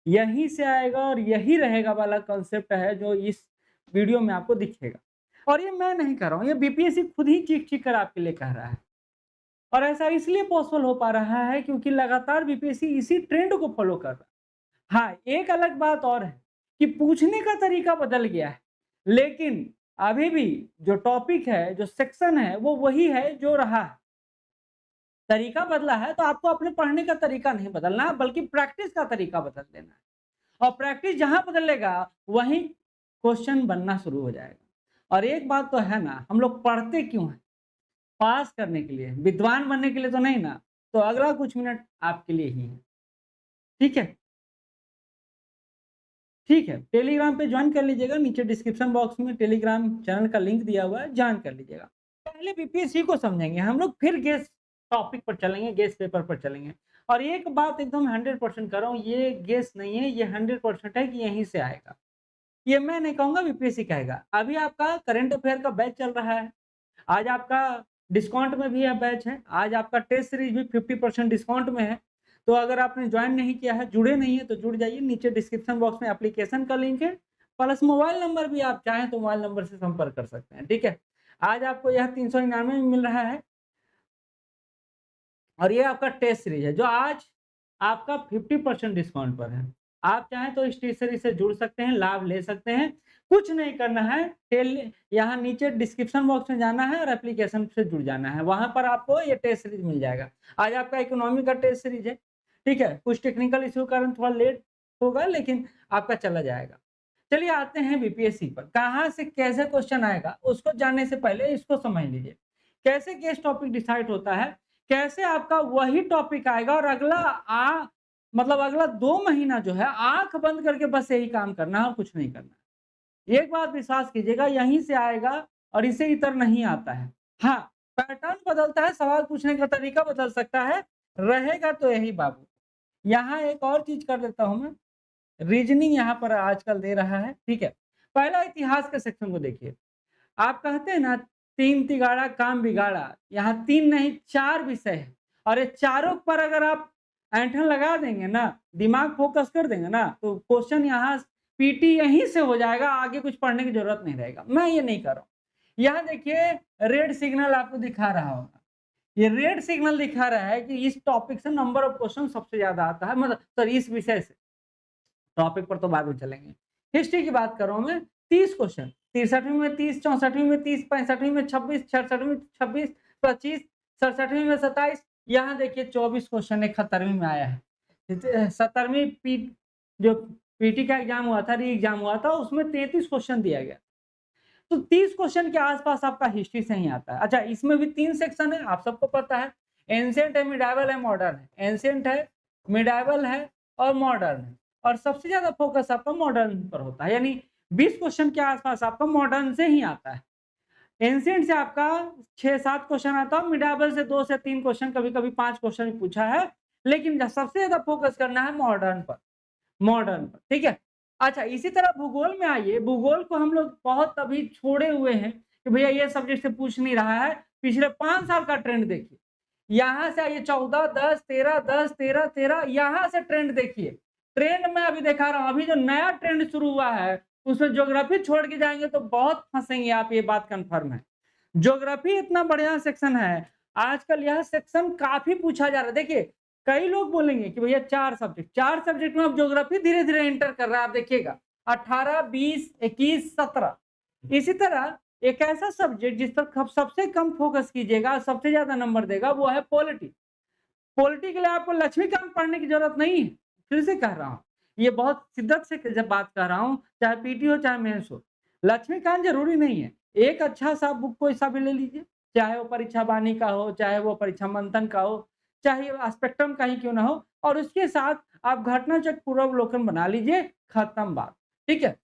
यहीं से आएगा और यही रहेगा वाला कॉन्सेप्ट है जो इस वीडियो में आपको दिखेगा। और ये मैं नहीं कह रहा हूँ, ये बीपीएससी खुद ही चीख-चीख कर आपके लिए कह रहा है। और ऐसा इसलिए पॉसिबल हो पा रहा है क्योंकि लगातार बीपीएससी इसी ट्रेंड को फॉलो कर रहा है। हाँ, एक अलग बात और है कि पूछने का तरीका बदल गया है, लेकिन अभी भी जो टॉपिक है, जो सेक्शन है, वो वही है जो रहा है। तरीका बदला है तो आपको अपने पढ़ने का तरीका नहीं बदलना है, बल्कि प्रैक्टिस का तरीका बदल देना है। और प्रैक्टिस जहाँ बदलेगा, वहीं क्वेश्चन बनना शुरू हो जाएगा। और एक बात तो है ना, हम लोग पढ़ते क्यों हैं? पास करने के लिए, विद्वान बनने के लिए तो नहीं ना। तो अगला कुछ मिनट आपके लिए ही है। ठीक है? ठीक है, टेलीग्राम पे जॉइन कर लीजिएगा, नीचे डिस्क्रिप्शन बॉक्स में टेलीग्राम चैनल का लिंक दिया हुआ है, जॉइन कर लीजिएगा। पहले बीपीएससी को समझेंगे, हम लोग फिर गेस टॉपिक पर चलेंगे, गेस पेपर पर चलेंगे। और एक बात एकदम 100% कर रहा हूँ, ये गेस नहीं है, ये 100% है कि यहीं से आएगा। ये मैं नहीं कहूँगा, बीपीएससी कहेगा। अभी आपका करंट अफेयर का बैच चल रहा है। आज आपका डिस्काउंट में भी यह बैच है। आज आपका टेस्ट सीरीज भी 50% डिस्काउंट में है। तो अगर आपने जॉइन नहीं किया है, जुड़े नहीं है तो जुड़ जाइए। नीचे डिस्क्रिप्शन बॉक्स में एप्लीकेशन का लिंक है, प्लस मोबाइल नंबर भी आप चाहें तो मोबाइल नंबर से संपर्क कर सकते हैं। ठीक है? आज आपको यह 399 में मिल रहा है और ये आपका टेस्ट सीरीज है जो आज आपका 50% डिस्काउंट पर है। आप चाहें तो इस टेस्ट सीरीज से जुड़ सकते हैं, लाभ ले सकते हैं। कुछ नहीं करना है, यहाँ नीचे डिस्क्रिप्शन बॉक्स में जाना है और एप्लीकेशन से जुड़ जाना है। वहाँ पर आपको ये टेस्ट सीरीज मिल जाएगा। आज आपका इकोनॉमी का टेस्ट सीरीज है। ठीक है? कुछ टेक्निकल इश्यू के कारण थोड़ा लेट होगा, लेकिन आपका चला जाएगा। चलिए आते हैं बीपीएससी पर। कहाँ से कैसे क्वेश्चन आएगा उसको जानने से पहले इसको समझ लीजिए। कैसे गेस टॉपिक डिसाइड होता है, कैसे आपका वही टॉपिक आएगा और मतलब अगला 2 महीना जो है आँख बंद करके बस यही काम करना है और कुछ नहीं करना है। एक बात विश्वास कीजिएगा, यहीं से आएगा और इसे इतर नहीं आता है। हाँ, पैटर्न बदलता है, सवाल पूछने का तरीका बदल सकता है, रहेगा तो यही बाबू। यहाँ एक और चीज़ कर देता हूँ मैं, रीजनिंग यहाँ पर आजकल दे रहा है, ठीक है? पहला इतिहास के सेक्शन को देखिए। आप कहते हैं ना 3 तिगाड़ा काम बिगाड़ा, यहाँ 3 नहीं 4 विषय है और ये चारों पर अगर आप ऐंठन लगा देंगे ना, दिमाग फोकस कर देंगे ना, तो क्वेश्चन यहाँ पीटी यहीं से हो जाएगा, आगे कुछ पढ़ने की ज़रूरत नहीं रहेगा। मैं ये नहीं कर रहा हूँ। यहाँ देखिए रेड सिग्नल आपको दिखा रहा होगा। ये रेड सिग्नल दिखा रहा है कि इस टॉपिक से नंबर ऑफ क्वेश्चन सबसे ज़्यादा आता है, मतलब सॉरी इस विषय से। टॉपिक पर तो बाद में चलेंगे। हिस्ट्री की बात कर रहा हूँ मैं, 30 क्वेश्चन, 63वीं में 30, 64वीं में 30, 65वीं में 26, 66वीं में 26, 25, 67वीं में 27, यहाँ देखिए 24 क्वेश्चन 71वीं में आया है। 70वीं जो पीटी का एग्जाम हुआ था, री एग्जाम हुआ था, उसमें 33 क्वेश्चन दिया गया। तो 30 क्वेश्चन के आसपास आपका हिस्ट्री से ही आता है। अच्छा, इसमें भी 3 सेक्शन है, आप सबको पता है। एंशिएंट है, मिडाइवल है, मॉडर्न है। एंशिएंट है, मिडाइवल है और मॉडर्न है। और सबसे ज़्यादा फोकस आपका मॉडर्न पर होता है, यानी 20 क्वेश्चन के आसपास आपका मॉडर्न से ही आता है। एंशिएंट से आपका 6-7 क्वेश्चन आता है, मिडाइवल से 2 से 3 क्वेश्चन, कभी-कभी 5 क्वेश्चन भी पूछा है। लेकिन सबसे ज़्यादा फोकस करना है मॉडर्न पर, ठीक है? अच्छा, इसी तरह भूगोल में आइए, भूगोल को हम लोग बहुत अभी छोड़े हुए हैं कि भैया ये सब्जेक्ट से पूछ नहीं रहा है। पिछले 5 साल का ट्रेंड देखिए। यहाँ से आइए 14, 10, 13, 10, 13, 13, यहाँ से ट्रेंड देखिए। ट्रेंड मैं अभी दिखा रहा हूँ, अभी जो नया ट्रेंड शुरू हुआ है, उसमें ज्योग्राफी छोड़ के जाएँगे तो बहुत फँसेंगे आप, ये बात कन्फर्म है। ज्योग्राफी इतना बढ़िया सेक्शन है, आजकल यह सेक्शन काफ़ी पूछा जा रहा है। देखिए, कई लोग बोलेंगे कि भैया 4 सब्जेक्ट में अब ज्योग्राफी धीरे-धीरे एंटर कर रहा है, आप देखिएगा 18, 20, 21, 17। इसी तरह एक ऐसा सब्जेक्ट जिस पर सबसे कम फोकस कीजिएगा, सबसे ज़्यादा नंबर देगा, वो है पॉलिटी। पॉलिटी के लिए आपको लक्ष्मीकांत पढ़ने की ज़रूरत नहीं है, फिर से कह रहा हूँ। ये बहुत शिद्दत से जब बात कर रहा हूँ, चाहे पीटी हो, चाहे मेंस हो। लक्ष्मीकांत ज़रूरी नहीं है। एक अच्छा सा बुक कोई सा भी ले लीजिए, चाहे वो परीक्षा वाणी का हो, चाहे वो परीक्षा मंथन का हो, चाहे वो स्पेक्ट्रम का ही क्यों ना हो, और उसके साथ आप घटनाचक्र पूर्वावलोकन बना लीजिए, खत्म बात। ठीक है?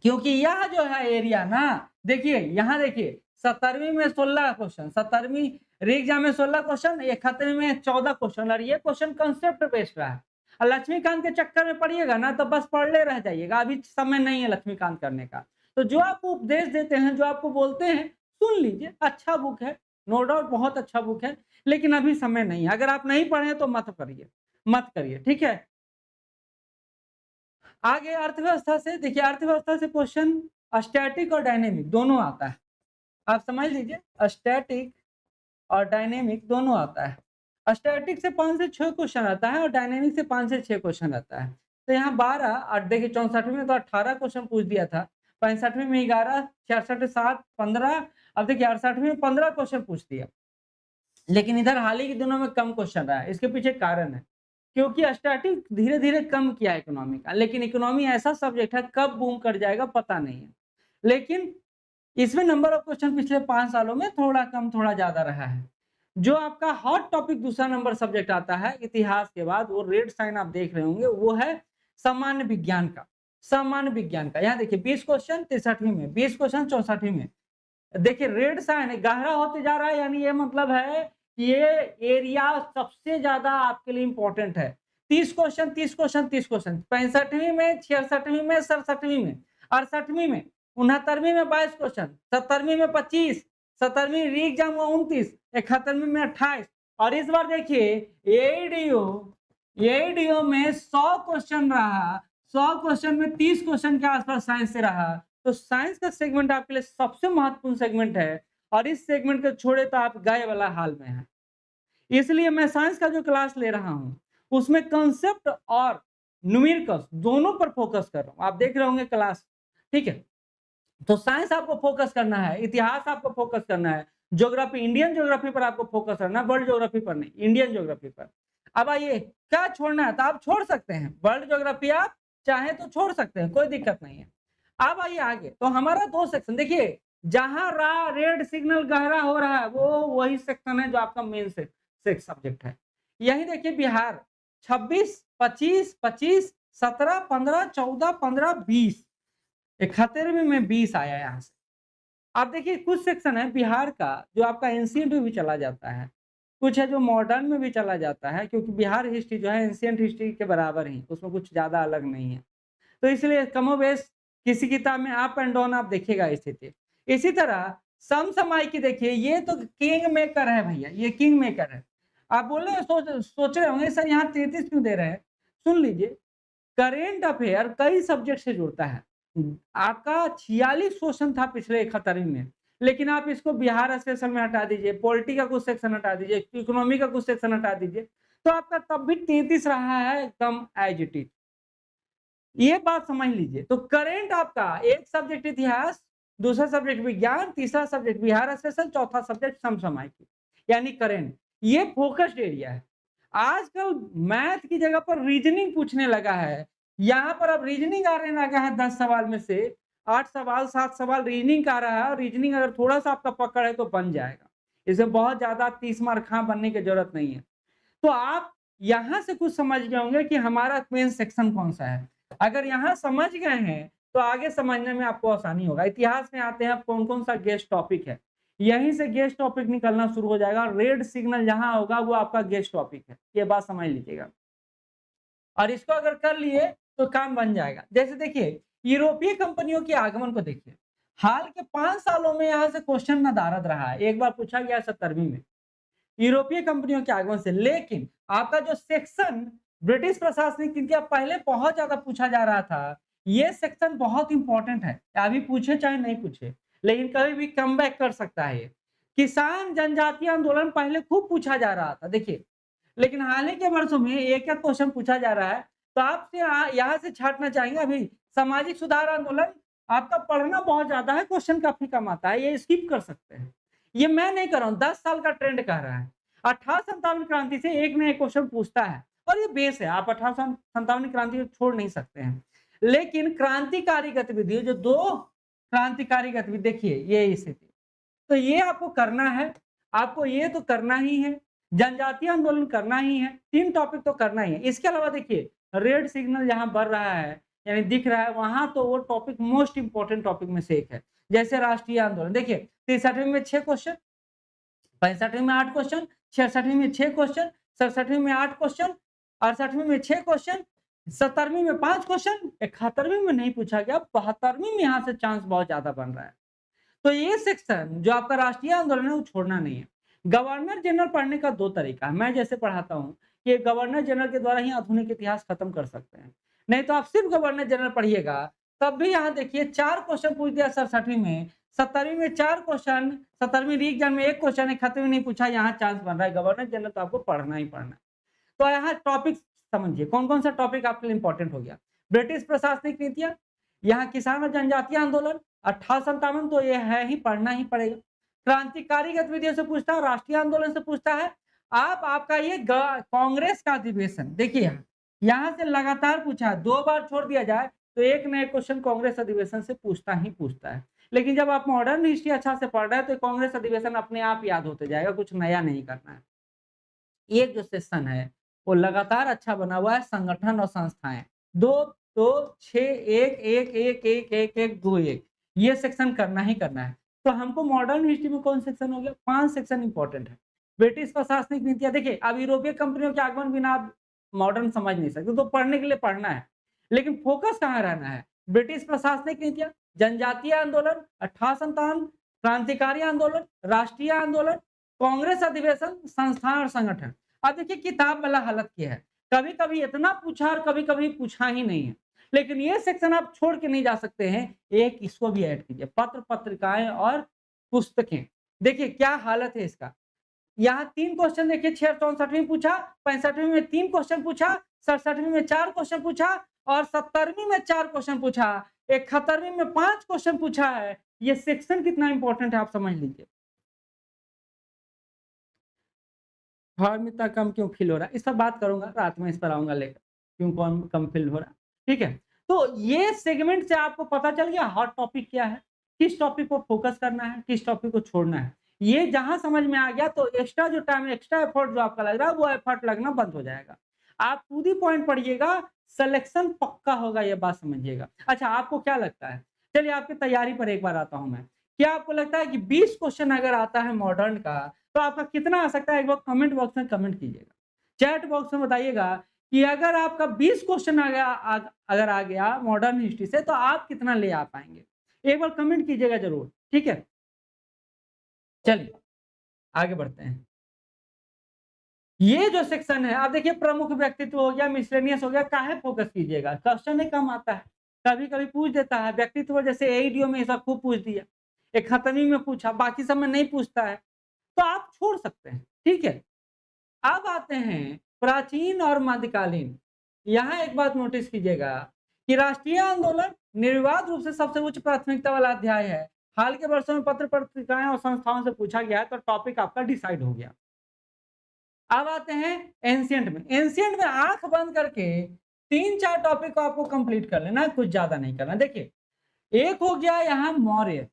क्योंकि यह जो है एरिया ना, देखिए यहाँ देखिए 17वीं में 16 क्वेश्चन, 17वीं री एग्जाम में 16 क्वेश्चन, 71वीं में 14 क्वेश्चन, और ये क्वेश्चन कंसेप्ट बेस्ड रहा है। और लक्ष्मीकांत के चक्कर में पढ़िएगा ना तो बस पढ़ले रह जाइएगा, अभी समय नहीं है लक्ष्मीकांत करने का। तो जो आपको उपदेश देते हैं, जो आपको बोलते हैं, सुन लीजिए। अच्छा बुक है, नो डाउट बहुत अच्छा बुक है, लेकिन अभी समय नहीं है। अगर आप नहीं पढ़े तो मत करिए, ठीक है? आगे अर्थव्यवस्था से देखिए, अर्थव्यवस्था से क्वेश्चन स्टैटिक और डायनेमिक दोनों आता है। आप समझ लीजिए, स्टैटिक और डायनेमिक दोनों आता है। स्टैटिक से 5 से 6 क्वेश्चन आता है और डायनेमिक से 5 से 6 क्वेश्चन आता है। तो यहाँ 12 और देखिए 64वीं में तो 18 क्वेश्चन पूछ दिया था, 65वीं में 11, 66 में 7, 15, अब देखिए 68वीं में 15 क्वेश्चन पूछ दिया। लेकिन इधर हाल ही के दिनों में कम क्वेश्चन रहा है, इसके पीछे कारण है, क्योंकि स्टैटिक धीरे-धीरे कम किया इकोनॉमी का, लेकिन इकोनॉमी ऐसा सब्जेक्ट है कब बूम कर जाएगा पता नहीं है। लेकिन इसमें नंबर ऑफ क्वेश्चन पिछले 5 सालों में थोड़ा कम थोड़ा ज्यादा रहा है। जो आपका हॉट टॉपिक दूसरा नंबर सब्जेक्ट आता है इतिहास के बाद, वो रेड साइन आप देख रहे होंगे, वो है सामान्य विज्ञान का। सामान्य विज्ञान का यहाँ देखिए 20 क्वेश्चन 63वीं में, 20 क्वेश्चन 64वीं में। देखिए रेड साइन है, गहरा होते जा रहा है, यानी ये मतलब है कि ये एरिया सबसे ज्यादा आपके लिए इंपॉर्टेंट है। 30 क्वेश्चन 30 क्वेश्चन 30 क्वेश्चन 65वीं में, 66वीं में, 67वीं में, 68वीं में, 69वीं में 22 क्वेश्चन, 70वीं में 25, 70वीं री एग्जाम में 29, 71वीं में 28। और इस बार देखिए एडीओ में 100 क्वेश्चन रहा, 100 क्वेश्चन में 30 क्वेश्चन के आसपास साइंस से रहा। तो साइंस का सेगमेंट आपके लिए सबसे महत्वपूर्ण सेगमेंट है, और इस सेगमेंट को छोड़े तो आप गए वाला हाल में हैं। इसलिए मैं साइंस का जो क्लास ले रहा हूं उसमें कंसेप्ट और न्यूमेरिकल्स दोनों पर फोकस कर रहा हूं। आप देख रहे होंगे क्लास, ठीक है। तो साइंस आपको फोकस करना है, इतिहास आपको फोकस करना है, ज्योग्राफी, इंडियन ज्योग्राफी पर आपको फोकस करना है, वर्ल्ड ज्योग्राफी पर नहीं, इंडियन ज्योग्राफी पर। अब आइए, क्या छोड़ना है तो आप छोड़ सकते हैं, वर्ल्ड ज्योग्राफी आप चाहे तो छोड़ सकते हैं, कोई दिक्कत नहीं है। अब आइए आगे, तो हमारा 2 सेक्शन देखिए, जहां रेड सिग्नल गहरा हो रहा है वो वही सेक्शन है जो आपका मेन सब्जेक्ट है। यही देखिए बिहार 26, 25, 25, 17, 15, 14, 15, 20, 71वीं में 20 आया यहाँ से। आप देखिए कुछ सेक्शन है बिहार का जो आपका एंशिएंट में भी चला जाता है, कुछ है जो मॉडर्न में भी चला जाता है, क्योंकि बिहार हिस्ट्री जो है एंशिएंट हिस्ट्री के बराबर ही, उसमें कुछ ज्यादा अलग नहीं है। तो इसलिए कमोबेश किसी किताब में अप एंड डाउन आप देखिएगा स्थिति। इसी तरह समसामयिक की देखिए, ये तो किंग मेकर है भैया, ये किंग मेकर है। आप बोल रहे सोच रहे होंगे सर यहाँ 33 क्यों दे रहे हैं। सुन लीजिए, करेंट अफेयर कई सब्जेक्ट से जुड़ता है। आपका 46 क्वेश्चन था पिछले 71वीं में, लेकिन आप इसको बिहार स्पेशल में हटा दीजिए, पॉलिटी का कुछ सेक्शन हटा दीजिए, इकोनॉमी का कुछ सेक्शन हटा दीजिए, तो आपका तब भी 33 रहा है एकदम एज इट इज। ये बात समझ लीजिए। तो करेंट आपका एक सब्जेक्ट इतिहास, दूसरा सब्जेक्ट विज्ञान, तीसरा सब्जेक्ट बिहार स्पेशल, चौथा सब्जेक्ट समसामयिक, यानी करेंट। ये फोकस्ड एरिया है। आजकल मैथ की जगह पर रीजनिंग पूछने लगा है। यहाँ पर अब रीजनिंग आने लगा है, 10 सवाल में से 8 सवाल 7 सवाल रीजनिंग का आ रहा है, और रीजनिंग अगर थोड़ा सा आपका पकड़ है तो बन जाएगा। इसमें बहुत ज्यादा 30 मार्क बनने की जरूरत नहीं है। तो आप यहाँ से कुछ समझ गए होंगे कि हमारा मेन सेक्शन कौन सा है। अगर यहाँ समझ गए हैं तो आगे समझने में आपको आसानी होगा। इतिहास में आते हैं कौन कौन सा गेस्ट टॉपिक है, यहीं से गेस्ट टॉपिक निकलना शुरू हो जाएगा। रेड सिग्नल जहां होगा वो आपका गेस्ट टॉपिक है, ये बात समझ लीजिएगा। और इसको अगर कर लिए तो काम बन जाएगा। जैसे देखिए यूरोपीय कंपनियों के आगमन को देखिए, हाल के 5 सालों में यहाँ से क्वेश्चन नदारद रहा है। एक बार पूछा गया 70वीं में यूरोपीय कंपनियों के आगमन से, लेकिन आपका जो सेक्शन ब्रिटिश प्रशासनिक नीति पहले बहुत ज्यादा पूछा जा रहा था, ये सेक्शन बहुत इंपॉर्टेंट है, अभी पूछे चाहे नहीं पूछे, लेकिन कभी भी कम बैक कर सकता है। किसान जनजातीय आंदोलन पहले खूब पूछा जा रहा था देखिए, लेकिन हाल ही के वर्षों में एक एक क्वेश्चन पूछा जा रहा है। तो आपसे यहाँ से छाटना चाहेंगे, अभी सामाजिक सुधार आंदोलन आपका पढ़ना बहुत ज्यादा है, क्वेश्चन काफी कम आता है, ये स्किप कर सकते हैं। ये मैं नहीं कर रहा हूँ, 10 साल का ट्रेंड कह रहा है। 1857 क्रांति से एक न एक क्वेश्चन पूछता है, और ये बेस है, आप 1857 क्रांति को छोड़ नहीं सकते हैं। लेकिन क्रांतिकारी गतिविधि, जो 2 क्रांतिकारी गतिविधि देखिए, ये स्थिति, तो ये आपको करना है, आपको ये तो करना ही है, जनजातीय आंदोलन करना ही है, 3 टॉपिक तो करना ही है। इसके अलावा देखिए रेड सिग्नल जहां बढ़ रहा है यानी दिख रहा है, वहां तो वो टॉपिक मोस्ट इंपोर्टेंट टॉपिक में से एक है। जैसे राष्ट्रीय आंदोलन देखिए, 63वीं में 6 क्वेश्चन, 65वीं में 8 क्वेश्चन, 66वीं में 6 क्वेश्चन, 67वीं में 8 क्वेश्चन, 68वीं में 6 क्वेश्चन, 70वीं में 5 क्वेश्चन, 71वीं में नहीं पूछा गया, 72वीं में यहाँ से चांस बहुत ज्यादा बन रहा है। तो ये सेक्शन जो आपका राष्ट्रीय आंदोलन है वो छोड़ना नहीं है। गवर्नर जनरल पढ़ने का 2 तरीका है, मैं जैसे पढ़ाता हूँ कि गवर्नर जनरल के द्वारा ही आधुनिक इतिहास खत्म कर सकते हैं। नहीं तो आप सिर्फ गवर्नर जनरल पढ़िएगा, तब भी यहाँ देखिए 4 क्वेश्चन पूछ दिया 67वीं में, 70वीं में 4 क्वेश्चन, 70वीं री एग्जाम में 1 क्वेश्चन, 71वीं नहीं पूछा, यहाँ चांस बन रहा है गवर्नर जनरल, तो आपको पढ़ना ही पढ़ना है। तो यहाँ टॉपिक समझिए कौन-कौन सा टॉपिक आपके लिए इंपॉर्टेंट हो गया। ब्रिटिश प्रशासनिक नीतियाँ, यहाँ किसान और जनजातीय आंदोलन, 1857 तो ये है ही, पढ़ना ही पड़ेगा। क्रांतिकारी गतिविधियों से पूछता है, राष्ट्रीय आंदोलन से पूछता है। आपका ये कांग्रेस का अधिवेशन, देखिए यहाँ से लगातार पूछा है, 2 बार छोड़ दिया जाए तो एक न एक क्वेश्चन कांग्रेस अधिवेशन से पूछता ही पूछता है। लेकिन जब आप मॉडर्न हिस्ट्री अच्छा से पढ़ रहे हैं तो कांग्रेस अधिवेशन अपने आप याद होते जाएगा, कुछ नया नहीं करना है। ये जो सेक्शन है वो लगातार अच्छा बना हुआ है, संगठन और संस्थाएं 2 2 6 1 1 1 1 1 1 2 1 ये सेक्शन करना ही करना है। तो हमको मॉडर्न हिस्ट्री में कौन सेक्शन हो गया, 5 सेक्शन इंपॉर्टेंट है। ब्रिटिश प्रशासनिक नीतियां, देखिए अब यूरोपीय कंपनियों के आगमन बिना आप मॉडर्न समझ नहीं सकते, तो पढ़ने के लिए पढ़ना है, लेकिन फोकस कहाँ रहना है। ब्रिटिश प्रशासनिक नीतियां, जनजातीय आंदोलन, 1857, क्रांतिकारी आंदोलन, राष्ट्रीय आंदोलन, कांग्रेस अधिवेशन, संस्थान और संगठन। अब देखिए किताब वाला हालत क्या है, कभी-कभी इतना पूछा और कभी-कभी पूछा ही नहीं है। लेकिन ये सेक्शन आप छोड़ के नहीं जा सकते हैं, एक इसको भी ऐड कीजिए, पत्र पत्रिकाएं और पुस्तकें। देखिए क्या हालत है इसका। यहाँ 3 क्वेश्चन देखिए, 64वीं में पूछा, 65वीं में 3 क्वेश्चन पूछा, 67वीं में 4 क्वेश्चन पूछा और 70वीं में 4 क्वेश्चन पूछा, 71वीं में 5 क्वेश्चन पूछा है। ये सेक्शन कितना इंपॉर्टेंट है आप समझ लीजिए। फॉर्म इतना कम क्यों फील हो रहा है, इस पर बात करूंगा, रात में इस पर आऊंगा लेकर, क्यों कौन कम फील हो रहा है। ठीक है, तो ये सेगमेंट से आपको पता चल गया हॉट टॉपिक क्या है, किस टॉपिक को फोकस करना है, किस टॉपिक को छोड़ना है। ये जहां समझ में आ गया तो एक्स्ट्रा जो टाइम, एक्स्ट्रा एफर्ट जो आपका लग रहा है वो एफर्ट लगना बंद हो जाएगा। आप टू दी पॉइंट पढ़िएगा, सिलेक्शन पक्का होगा, ये बात समझिएगा। अच्छा आपको क्या लगता है, चलिए आपकी तैयारी पर एक बार आता हूं मैं। क्या आपको लगता है कि 20 क्वेश्चन अगर आता है मॉडर्न का तो आपका कितना आ सकता है, एक बार कमेंट बॉक्स में कमेंट कीजिएगा, चैट बॉक्स में बताइएगा कि अगर आपका 20 क्वेश्चन अगर आ गया मॉडर्न हिस्ट्री से तो आप कितना ले आ पाएंगे, एक बार कमेंट कीजिएगा जरूर। ठीक है, चलिए आगे बढ़ते हैं। ये जो सेक्शन है, आप देखिए प्रमुख व्यक्तित्व हो गया, मिसलेनियस हो गया, काहे फोकस कीजिएगा, क्वेश्चन ही कम आता है, कभी कभी पूछ देता है। व्यक्तित्व जैसे एईडीओ में सब खूब पूछ दिया, एक खतमी में पूछा, बाकी सब में नहीं पूछता है, तो आप छोड़ सकते हैं। ठीक है, अब आते हैं प्राचीन और मध्यकालीन। यहाँ एक बात नोटिस कीजिएगा कि राष्ट्रीय आंदोलन निर्विवाद रूप से सबसे उच्च प्राथमिकता वाला अध्याय है। हाल के वर्षों में पत्र पत्रिकाएं और संस्थाओं से पूछा गया है, तो टॉपिक आपका डिसाइड हो गया। अब आते हैं एंशिएंट में। एंशिएंट में आंख बंद करके 3-4 टॉपिक को आपको कंप्लीट कर लेना है, कुछ ज्यादा नहीं करना। देखिए एक हो गया यहाँ मौर्य,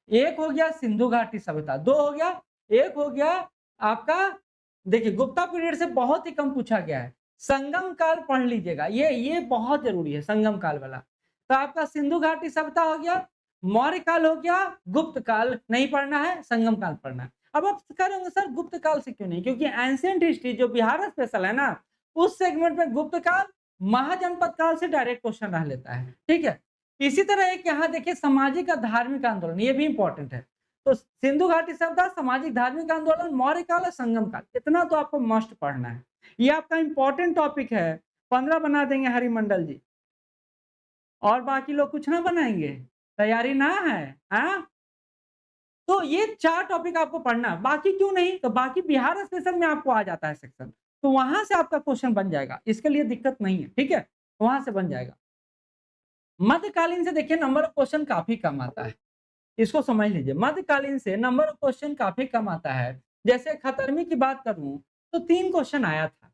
एक हो गया सिंधु घाटी सभ्यता, 2 हो गया, एक हो गया आपका देखिए गुप्ता पीरियड से बहुत ही कम पूछा गया है। संगम काल पढ़ लीजिएगा, ये बहुत जरूरी है संगम काल वाला। तो आपका सिंधु घाटी सभ्यता हो गया, मौर्य काल हो गया, गुप्त काल नहीं पढ़ना है, संगम काल पढ़ना है। अब आप करेंगे सर गुप्त काल से क्यों नहीं, क्योंकि एंशिएंट हिस्ट्री जो बिहार स्पेशल है ना, उस सेगमेंट में गुप्त काल महाजनपद काल से डायरेक्ट क्वेश्चन रह लेता है। ठीक है, इसी तरह एक यहाँ देखिए सामाजिक और धार्मिक आंदोलन, ये भी इंपॉर्टेंट है। तो सिंधु घाटी सभ्यता, सामाजिक धार्मिक आंदोलन, मौर्य काल और संगम काल, इतना तो आपको मस्ट पढ़ना है। ये आपका इंपॉर्टेंट टॉपिक है, 15 बना देंगे हरिमंडल जी, और बाकी लोग कुछ ना बनाएंगे, तैयारी ना है। हाँ, तो ये 4 टॉपिक आपको पढ़ना है, बाकी क्यों नहीं, तो बाकी बिहार स्पेशल में आपको आ जाता है सेक्शन, तो वहां से आपका क्वेश्चन बन जाएगा, इसके लिए दिक्कत नहीं है। ठीक है, वहां से बन जाएगा। मध्यकालीन से देखिए नंबर ऑफ क्वेश्चन काफी कम आता है, इसको समझ लीजिए। मध्यकालीन से नंबर ऑफ क्वेश्चन काफी कम आता है। जैसे खतरमी की बात करूं तो 3 क्वेश्चन आया था।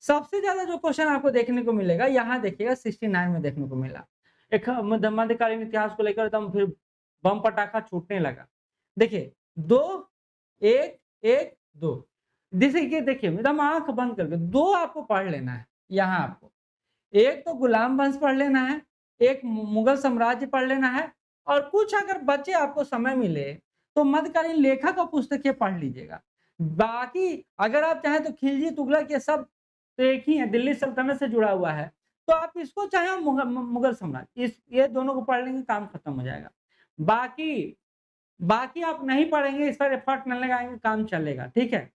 सबसे ज्यादा जो क्वेश्चन आपको देखने को मिलेगा यहाँ देखिएगा 69 में देखने को मिला। एक मध्यकालीन इतिहास को लेकर एकदम फिर बम पटाखा छूटने लगा। देखिए 2 1 1 2, देखिए एकदम आंख बंद करके 2 आपको पढ़ लेना है। यहाँ आपको एक तो गुलाम वंश पढ़ लेना है, एक मुगल साम्राज्य पढ़ लेना है, और कुछ अगर बचे आपको समय मिले तो मध्यकालीन लेखक और पुस्तकें पढ़ लीजिएगा। बाकी अगर आप चाहें तो खिलजी तुगलक ये सब तो एक ही है, दिल्ली सल्तनत से जुड़ा हुआ है, तो आप इसको चाहे मुगल साम्राज्य, ये दोनों को पढ़ लेंगे, काम खत्म हो जाएगा। बाकी बाकी आप नहीं पढ़ेंगे, इस पर एफर्ट न लगाएंगे, काम चलेगा। ठीक है,